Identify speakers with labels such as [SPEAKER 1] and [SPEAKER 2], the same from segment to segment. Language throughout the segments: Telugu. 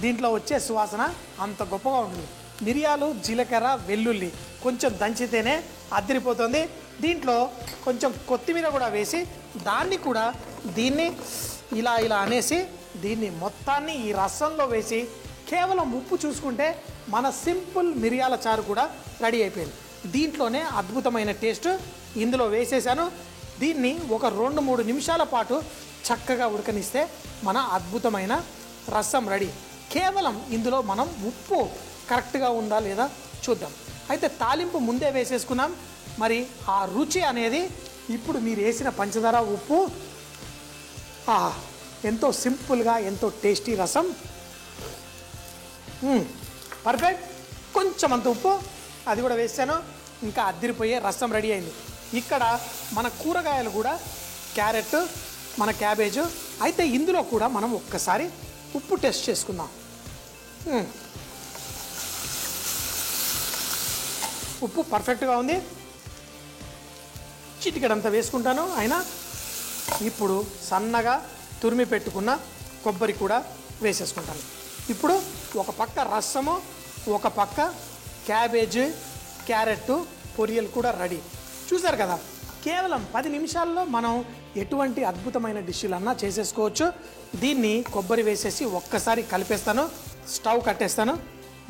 [SPEAKER 1] దీంట్లో వచ్చే సువాసన అంత గొప్పగా ఉంటుంది. మిరియాలు, జీలకర్ర, వెల్లుల్లి కొంచెం దంచితేనే అదిరిపోతుంది. దీంట్లో కొంచెం కొత్తిమీర కూడా వేసి దీన్ని ఇలా అనేసి దీన్ని మొత్తాన్ని ఈ రసంలో వేసి కేవలం ఉప్పు చూసుకుంటే మన సింపుల్ మిరియాల చారు కూడా రెడీ అయిపోయింది. దీంట్లోనే అద్భుతమైన టేస్ట్ ఇందులో వేసేసాను. దీన్ని ఒక 2-3 నిమిషాల పాటు చక్కగా ఉడకనిస్తే మన అద్భుతమైన రసం రెడీ. కేవలం ఇందులో మనం ఉప్పు కరెక్ట్గా ఉందా లేదా చూద్దాం. అయితే తాలింపు ముందే వేసేసుకున్నాం. మరి ఆ రుచి అనేది ఇప్పుడు మీరు వేసిన పంచదార, ఉప్పు, ఎంతో సింపుల్గా ఎంతో టేస్టీ రసం, పర్ఫెక్ట్. కొంచెం అంత ఉప్పు అది కూడా వేసాను. ఇంకా అద్దిరిపోయే రసం రెడీ అయింది. ఇక్కడ మన కూరగాయలు కూడా క్యారెట్, మన క్యాబేజు. అయితే ఇందులో కూడా మనం ఒక్కసారి ఉప్పు టెస్ట్ చేసుకుందాం. ఉప్పు పర్ఫెక్ట్గా ఉంది. చిటికెడంతా వేసుకుంటాను. అయినా ఇప్పుడు సన్నగా తురిమి పెట్టుకున్న కొబ్బరి కూడా వేసేసుకుంటాను. ఇప్పుడు ఒక పక్క రసము, ఒక పక్క క్యాబేజీ, క్యారెట్ పొరియలు కూడా రెడీ. చూసారు కదా, కేవలం 10 నిమిషాల్లో మనం ఎటువంటి అద్భుతమైన డిష్లన్నా చేసేసుకోవచ్చు. దీన్ని కొబ్బరి వేసేసి ఒక్కసారి కలిపేస్తాను, స్టవ్ కట్టేస్తాను.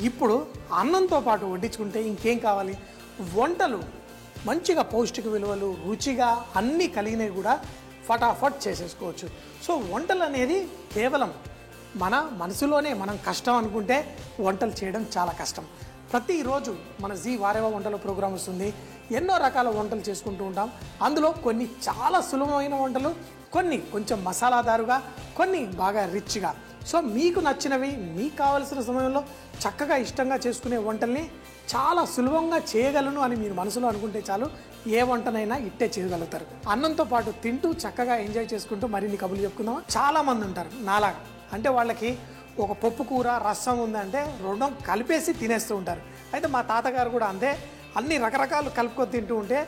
[SPEAKER 1] ఇప్పుడు అన్నంతో పాటు వడ్డించుకుంటే ఇంకేం కావాలి? వంటలు మంచిగా పౌష్టిక విలువలు, రుచిగా అన్నీ కలిగినవి కూడా ఫటాఫట్ చేసేసుకోవచ్చు. సో వంటలు అనేది కేవలం మన మనసులోనే మనం కష్టం అనుకుంటే వంటలు చేయడం చాలా కష్టం. ప్రతిరోజు మన జీ వారేవా వంటల ప్రోగ్రాం వస్తుంది. ఎన్నో రకాల వంటలు చేసుకుంటూ ఉంటాం. అందులో కొన్ని చాలా సులభమైన వంటలు, కొన్ని కొంచెం మసాలాదారుగా, కొన్ని బాగా రిచ్గా. సో మీకు నచ్చినవి మీకు కావలసిన సమయంలో చక్కగా ఇష్టంగా చేసుకునే వంటల్ని చాలా సులభంగా చేయగలను అని మీరు మనసులో అనుకుంటే చాలు, ఏ వంటనైనా ఇట్టే చేయగలుగుతారు. అన్నంతో పాటు తింటూ చక్కగా ఎంజాయ్ చేసుకుంటూ మరిన్ని కబుర్లు చెప్పుకుందాం. చాలామంది ఉంటారు నాలాగా, అంటే వాళ్ళకి ఒక పప్పు కూర, రసం ఉందంటే 2 కలిపేసి తినేస్తూ ఉంటారు. అయితే మా తాతగారు కూడా అంతే, అన్ని రకరకాలు కలుపుకొని తింటూ ఉంటే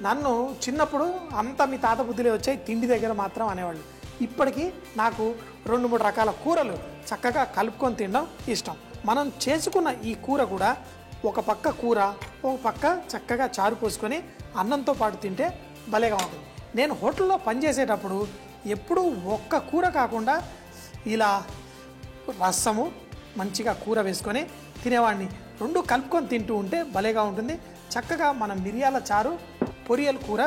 [SPEAKER 1] నన్ను చిన్నప్పుడు అంతా మీ తాత బుద్ధిలే వచ్చాయి, తిండి దగ్గర మాత్రం అనేవాళ్ళు. ఇప్పటికీ నాకు 2-3 రకాల కూరలు చక్కగా కలుపుకొని తినడం ఇష్టం. మనం చేసుకున్న ఈ కూర కూడా ఒక పక్క కూర, ఒక పక్క చక్కగా చారు పోసుకొని అన్నంతో పాటు తింటే భలేగా ఉంటుంది. నేను హోటల్లో పనిచేసేటప్పుడు ఎప్పుడూ ఒక్క కూర కాకుండా ఇలా రసము, మంచిగా కూర వేసుకొని తినేవాడిని. 2 కలుపుకొని తింటూ ఉంటే భలేగా ఉంటుంది. చక్కగా మన మిరియాల చారు, పొరియల కూర.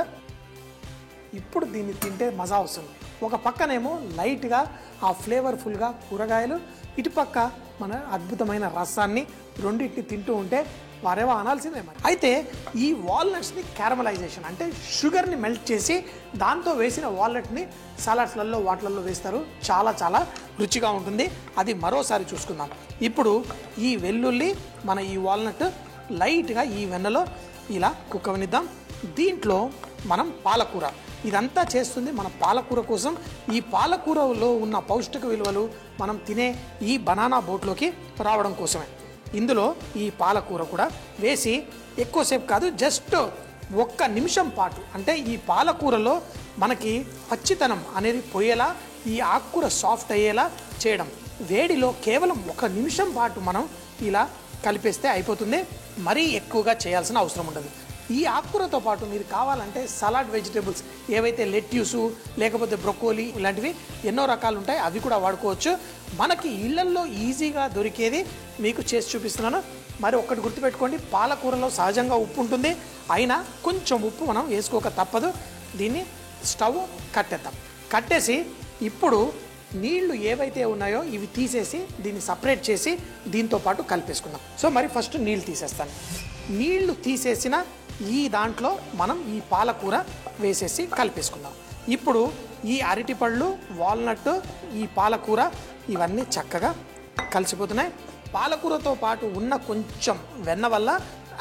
[SPEAKER 1] ఇప్పుడు దీన్ని తింటే మజా వస్తుంది. ఒక పక్కనేమో లైట్గా ఆ ఫ్లేవర్ఫుల్గా కూరగాయలు, ఇటుపక్క మన అద్భుతమైన రసాన్ని, రెండింటిని తింటూ ఉంటే వారేవో అనాల్సిందే. మరి అయితే ఈ వాల్నట్స్ని క్యారమలైజేషన్ అంటే షుగర్ని మెల్ట్ చేసి దాంతో వేసిన వాల్నట్ని సలాడ్స్లలో వాటిలలో వేస్తారు. చాలా చాలా రుచిగా ఉంటుంది. అది మరోసారి చూసుకుందాం. ఇప్పుడు ఈ వెల్లుల్లి, మన ఈ వాల్నట్ లైట్గా ఈ వెన్నలో ఇలా కుక్కవనిద్దాం. దీంట్లో మనం పాలకూర, ఇదంతా చేస్తుంది మన పాలకూర కోసం. ఈ పాలకూరలో ఉన్న పౌష్టిక విలువలు మనం తినే ఈ బనానా బోట్లోకి రావడం కోసమే. ఇందులో ఈ పాలకూర కూడా వేసి ఎక్కువసేపు కాదు, జస్ట్ 1 నిమిషం పాటు, అంటే ఈ పాలకూరలో మనకి పచ్చితనం అనేది పోయేలా, ఈ ఆకుకూర సాఫ్ట్ అయ్యేలా చేయడం. వేడిలో కేవలం 1 నిమిషం పాటు మనం ఇలా కలిపేస్తే అయిపోతుంది. మరీ ఎక్కువగా చేయాల్సిన అవసరం ఉండదు. ఈ ఆకుకూరతో పాటు మీరు కావాలంటే సలాడ్ వెజిటేబుల్స్ ఏవైతే లెట్యూసు, లేకపోతే బ్రొకోలీ, ఇలాంటివి ఎన్నో రకాలు ఉంటాయి, అవి కూడా వాడుకోవచ్చు. మనకి ఇళ్లల్లో ఈజీగా దొరికేది మీకు చేసి చూపిస్తున్నాను. మరి ఒక్కటి గుర్తుపెట్టుకోండి, పాలకూరలో సహజంగా ఉప్పు ఉంటుంది, అయినా కొంచెం ఉప్పు మనం వేసుకోక తప్పదు. దీన్ని స్టవ్ కట్టేద్దాం. కట్టేసి ఇప్పుడు నీళ్లు ఏవైతే ఉన్నాయో ఇవి తీసేసి దీన్ని సపరేట్ చేసి దీంతో పాటు కలిపేసుకుందాం. సో మరి ఫస్ట్ నీళ్ళు తీసేస్తాను. నీళ్లు తీసేసిన ఈ దాంట్లో మనం ఈ పాలకూర వేసేసి కలిపేసుకుందాం. ఇప్పుడు ఈ అరటిపళ్ళు, వాల్నట్, ఈ పాలకూర ఇవన్నీ చక్కగా కలిసిపోతున్నాయి. పాలకూరతో పాటు ఉన్న కొంచెం వెన్న వల్ల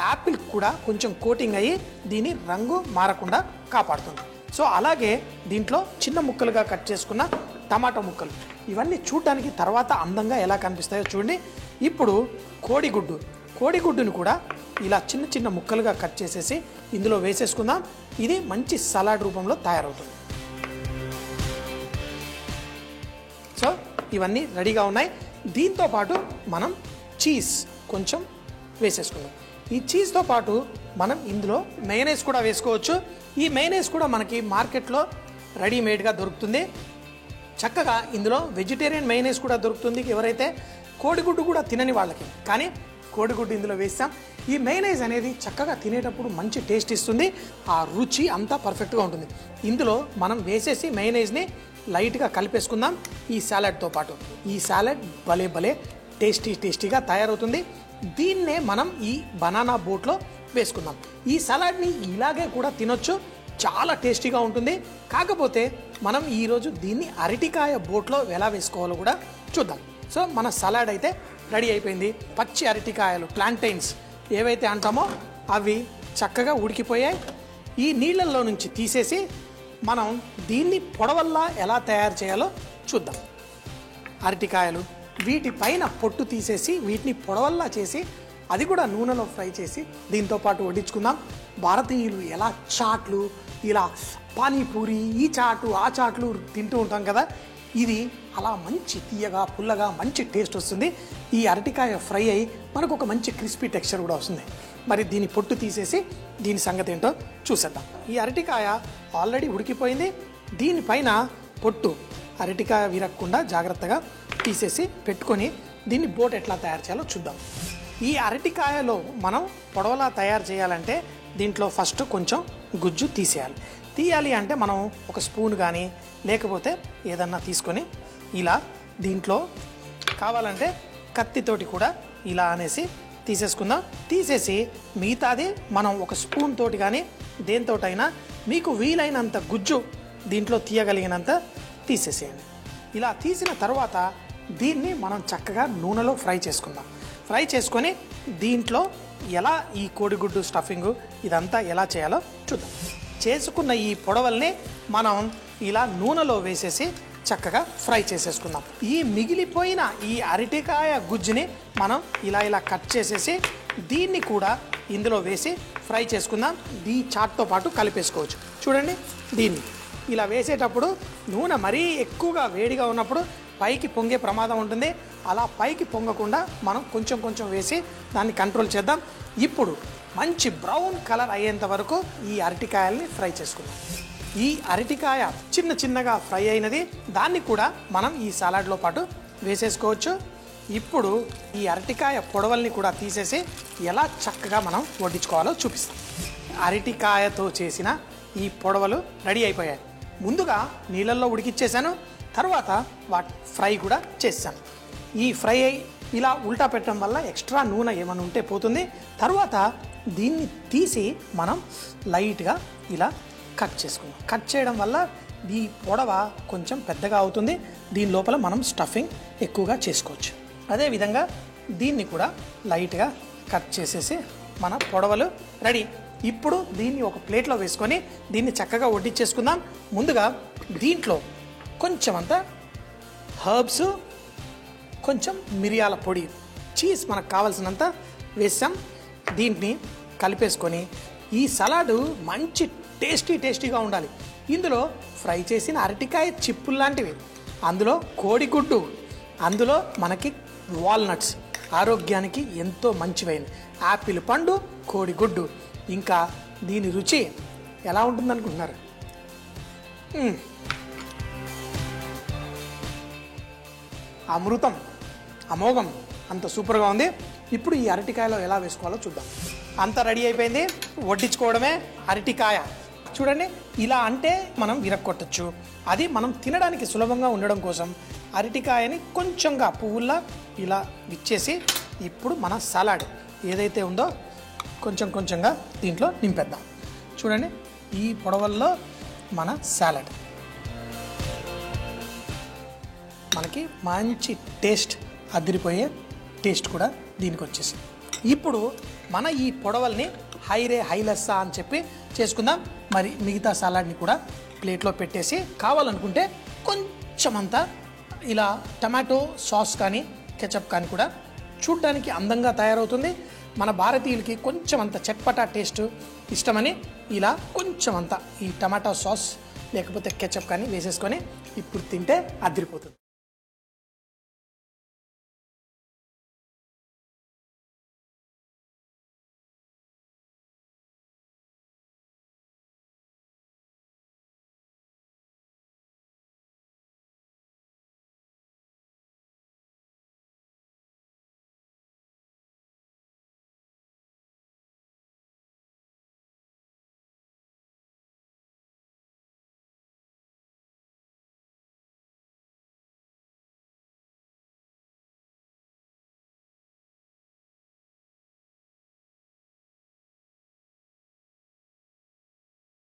[SPEAKER 1] యాపిల్ కూడా కొంచెం కోటింగ్ అయ్యి దీని రంగు మారకుండా కాపాడుతుంది. సో అలాగే దీంట్లో చిన్న ముక్కలుగా కట్ చేసుకున్న టమాటా ముక్కలు, ఇవన్నీ చూడడానికి తర్వాత అందంగా ఎలా కనిపిస్తాయో చూడండి. ఇప్పుడు కోడిగుడ్డుని కూడా ఇలా చిన్న చిన్న ముక్కలుగా కట్ చేసేసి ఇందులో వేసేసుకుందాం. ఇది మంచి సలాడ్ రూపంలో తయారవుతుంది. సో ఇవన్నీ రెడీగా ఉన్నాయి. దీంతో పాటు మనం చీజ్ కొంచెం వేసేసుకుందాం. ఈ చీజ్తో పాటు మనం ఇందులో మయోనైస్ కూడా వేసుకోవచ్చు. ఈ మయోనైస్ కూడా మనకి మార్కెట్లో రెడీమేడ్గా దొరుకుతుంది. చక్కగా ఇందులో వెజిటేరియన్ మయోనైస్ కూడా దొరుకుతుంది ఎవరైతే కోడిగుడ్డు కూడా తినని వాళ్ళకి. కానీ కోడిగుడ్డు ఇందులో వేస్తాం. ఈ మయోనైస్ అనేది చక్కగా తినేటప్పుడు మంచి టేస్ట్ ఇస్తుంది. ఆ రుచి అంతా పర్ఫెక్ట్గా ఉంటుంది. ఇందులో మనం వేసేసి మయోనైస్ని లైట్గా కలిపేసుకుందాం ఈ సాలడ్తో పాటు. ఈ సాలడ్ భలే భలే టేస్టీగా తయారవుతుంది. దీన్నే మనం ఈ బనానా బోట్లో వేసుకుందాం. ఈ సలాడ్ని ఇలాగే కూడా తినొచ్చు, చాలా టేస్టీగా ఉంటుంది. కాకపోతే మనం ఈరోజు దీన్ని అరటికాయ బోట్లో ఎలా వేసుకోవాలో కూడా చూద్దాం. సో మన సలాడ్ అయితే రెడీ అయిపోయింది. పచ్చి అరటికాయలు, ప్లాంటైన్స్ ఏవైతే అంటామో అవి చక్కగా ఉడికిపోయాయి. ఈ నీళ్ళల్లో నుంచి తీసేసి మనం దీన్ని పొడవల్లా ఎలా తయారు చేయాలో చూద్దాం. అరటికాయలు వీటి పైన పొట్టు తీసేసి వీటిని పొడవల్లా చేసి అది కూడా నూనెలో ఫ్రై చేసి దీంతో పాటు వడ్డించుకుందాం. భారతీయులు ఎలా చాట్లు, ఇలా పానీపూరి, ఈ చాటు ఆ చాట్లు తింటూ ఉంటాం కదా, ఇది అలా మంచి తీయగా పుల్లగా మంచి టేస్ట్ వస్తుంది. ఈ అరటికాయ ఫ్రై అయ్యి మనకు ఒక మంచి క్రిస్పీ టెక్స్చర్ కూడా వస్తుంది. మరి దీని పొట్టు తీసేసి దీని సంగతి ఏంటో చూసేద్దాం. ఈ అరటికాయ ఆల్రెడీ ఉడికిపోయింది. దీనిపైన పొట్టు అరటికాయ విరగకుండా జాగ్రత్తగా తీసేసి పెట్టుకొని దీన్ని బోట్ ఎట్లా తయారు చేయాలో చూద్దాం. ఈ అరటికాయలో మనం పొడవలా తయారు చేయాలంటే దీంట్లో ఫస్ట్ కొంచెం గుజ్జు తీయాలి అంటే మనం ఒక స్పూన్ కానీ లేకపోతే ఏదన్నా తీసుకొని ఇలా దీంట్లో కావాలంటే కత్తితోటి కూడా ఇలా అనేసి తీసేసుకుందాం. తీసేసి మిగతాది మనం ఒక స్పూన్ తోటి కానీ దేనితోటైనా మీకు వీలైనంత గుజ్జు దీంట్లో తీయగలిగినంత తీసేసేయండి. ఇలా తీసిన తర్వాత దీన్ని మనం చక్కగా నూనెలో ఫ్రై చేసుకుందాం. ఫ్రై చేసుకొని దీంట్లో ఎలా ఈ కోడిగుడ్డు స్టఫింగు ఇదంతా ఎలా చేయాలో చూద్దాం. చేసుకున్న ఈ పొడవల్ని మనం ఇలా నూనెలో వేసేసి చక్కగా ఫ్రై చేసేసుకుందాం. ఈ మిగిలిపోయిన ఈ అరటికాయ గుజ్జుని మనం ఇలా కట్ చేసేసి దీన్ని కూడా ఇందులో వేసి ఫ్రై చేసుకుందాం. ఈ చాట్తో పాటు కలిపేసుకోవచ్చు. చూడండి, దీన్ని ఇలా వేసేటప్పుడు నూనె మరీ ఎక్కువగా వేడిగా ఉన్నప్పుడు పైకి పొంగే ప్రమాదం ఉంటుంది. అలా పైకి పొంగకుండా మనం కొంచెం వేసి దాన్ని కంట్రోల్ చేద్దాం. ఇప్పుడు మంచి బ్రౌన్ కలర్ అయ్యేంత వరకు ఈ అరటికాయల్ని ఫ్రై చేసుకుందాం. ఈ అరటికాయ చిన్నగా ఫ్రై అయినది దాన్ని కూడా మనం ఈ సలాడ్లో పాటు వేసేసుకోవచ్చు. ఇప్పుడు ఈ అరటికాయ పొడవల్ని కూడా తీసేసి ఎలా చక్కగా మనం వడ్డించుకోవాలో చూపిస్తాం. అరటికాయతో చేసిన ఈ పొడవలు రెడీ అయిపోయాయి. ముందుగా నీళ్ళల్లో ఉడికిచ్చేసాను, తర్వాత వాటి ఫ్రై కూడా చేశాను. ఈ ఫ్రై ఇలా ఉల్టా పెట్టడం వల్ల ఎక్స్ట్రా నూనె ఏమైనా ఉంటే పోతుంది. తర్వాత దీన్ని తీసి మనం లైట్గా ఇలా కట్ చేసుకుందాం. కట్ చేయడం వల్ల ఈ పొడవ కొంచెం పెద్దగా అవుతుంది. దీని లోపల మనం స్టఫింగ్ ఎక్కువగా చేసుకోవచ్చు. అదేవిధంగా దీన్ని కూడా లైట్గా కట్ చేసేసి మన పొడవలు రెడీ. ఇప్పుడు దీన్ని ఒక ప్లేట్లో వేసుకొని దీన్ని చక్కగా వడ్డించేసుకుందాం. ముందుగా దీంట్లో కొంచెం అంతా హర్బ్స్, కొంచెం మిరియాల పొడి, చీజ్ మనకు కావాల్సినంత వేసాం. దీన్ని కలిపేసుకొని ఈ సలాడు మంచి టేస్టీగా ఉండాలి. ఇందులో ఫ్రై చేసిన అరటికాయ చిప్పులు లాంటివి, అందులో కోడిగుడ్డు, అందులో మనకి వాల్నట్స్ ఆరోగ్యానికి ఎంతో మంచివైనవి, యాపిల్ పండు, కోడిగుడ్డు. ఇంకా దీని రుచి ఎలా ఉంటుందనుకుంటున్నారు? అమృతం, అమోఘం, అంత సూపర్గా ఉంది. ఇప్పుడు ఈ అరటికాయలో ఎలా వేసుకోవాలో చూద్దాం. అంతా రెడీ అయిపోయింది, వడ్డించుకోవడమే. అరటికాయ చూడండి, ఇలా అంటే మనం విరక్కొట్టచ్చు. అది మనం తినడానికి సులభంగా ఉండడం కోసం అరటికాయని కొంచెంగా పువ్వుల్లా ఇలా విచ్చేసి ఇప్పుడు మన సలాడ్ ఏదైతే ఉందో కొంచెంగా దీంట్లో నింపేద్దాం. చూడండి, ఈ పొడవల్లో మన సాలడ్ మనకి మంచి టేస్ట్, అదిరిపోయే టేస్ట్ కూడా దీనికి వచ్చేసింది. ఇప్పుడు మన ఈ పొడవల్ని హైలెస్సా అని చెప్పి చేసుకుందాం. మరి మిగతా సలాడ్ని కూడా ప్లేట్లో పెట్టేసి కావాలనుకుంటే కొంచెమంతా ఇలా టమాటో సాస్ కానీ కెచప్ కానీ కూడా చూడ్డానికి అందంగా తయారవుతుంది. మన భారతీయులకి కొంచెం అంత చట్పటా టేస్ట్ ఇష్టమని ఇలా కొంచెం అంతా ఈ టమాటో సాస్ లేకపోతే కెచప్ కానీ వేసేసుకొని ఇప్పుడు తింటే అదిరిపోతుంది.